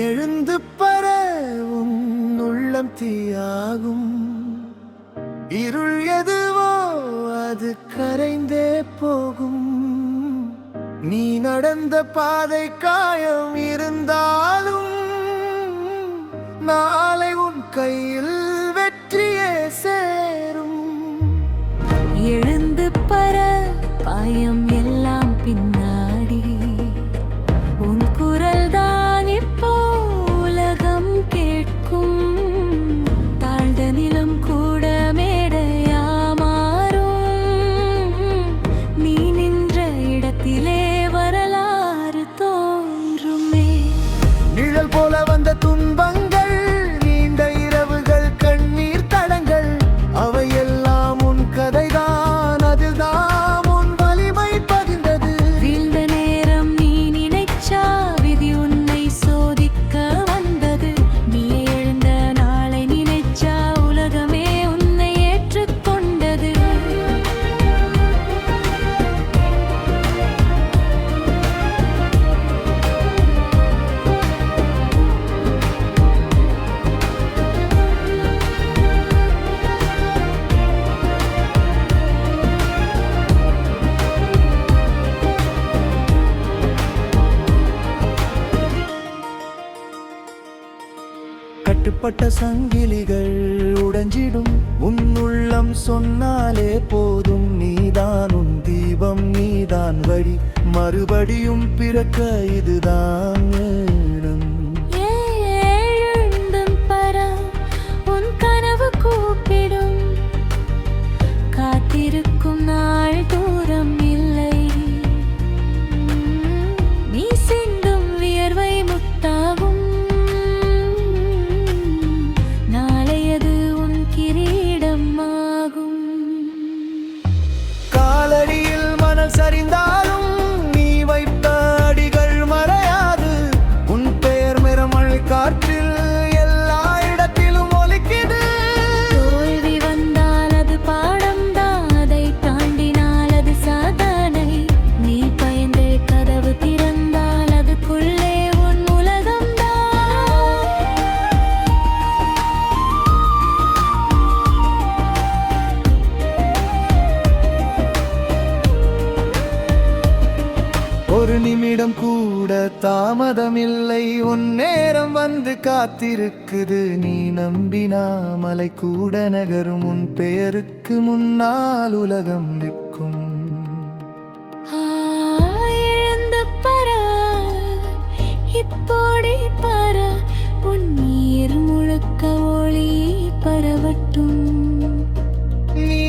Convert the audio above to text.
எழுந்து பரவும் உள்ளம் தீயாகும். இருள் எதுவோ அது கரைந்தே போகும். நீ நடந்த பாதை காயம் இருந்தாலும் நாளை உன் கையில் வெற்றியே சேரும். எழுந்து பர பாயம் எல்லாம் பின்னாடி, உன் குரல் தான் இப்போ உலகம் கேட்கும். தாழ்ந்த நிலம் கூட மேடையா மாறும். நீ நின்ற இடத்திலே வரலாறு தோன்றுமே. நிழல் போல வந்த துன்பங்கள், நீண்ட இரவுகள், கண்ணீர் தடங்கள், அவையெல்லாம் உன் கதைதான். அதில்தான் உன் வலிமை பதிந்தது. வீழ்ந்த நேரம் நீ நினைச்சா விதி உன்னை சோதிக்க வந்தது. நீ எழுந்த நாளை நினைச்சா உலகமே உன்னை ஏற்றுக்கொண்டது. கட்டுப்பட்ட சங்கிலிகள் உடைஞ்சிடும். உன் உள்ளம் சொன்னாலே போதும். நீதான் உன் தீபம், நீதான் வழி. மறுபடியும் பிறக்க இதுதான் நேரம். எழுந்தும் பர உன் கனவு கூப்பிடும். காத்திருக்கும் நாள் தூரம் இல்லை. நீ சிந்தும் வியர்வை முத்தாகும். நாளையது உன் கிரீடம் ஆகும். காலடியில் மணல் சரிந்தாலும் நீ வைத்த அடிகள் மறையாது. உன் பெயர் மிரமல் காற்றில் எல்லா இடத்திலும் ஒலிக்குது. தோல்வி வந்தால் அது பாடம்தான். அதை தாண்டினால் அது சாதனை. நீ பயந்து கதவு திறந்தால் அதுக்குள்ளே உன் உலகம்தான். ஒரு நிமிடம் கூட தாமதமில்லை. உன் நேரம் வந்து காத்திருக்குது. நீ நம்பினா மலை கூட நகரும். உன் பெயருக்கு முன்னால் உலகம் நிற்கும். எழுந்து பர இப்போடி பர. உன் நீர் முழுக்க ஒளி பரவட்டும். நீ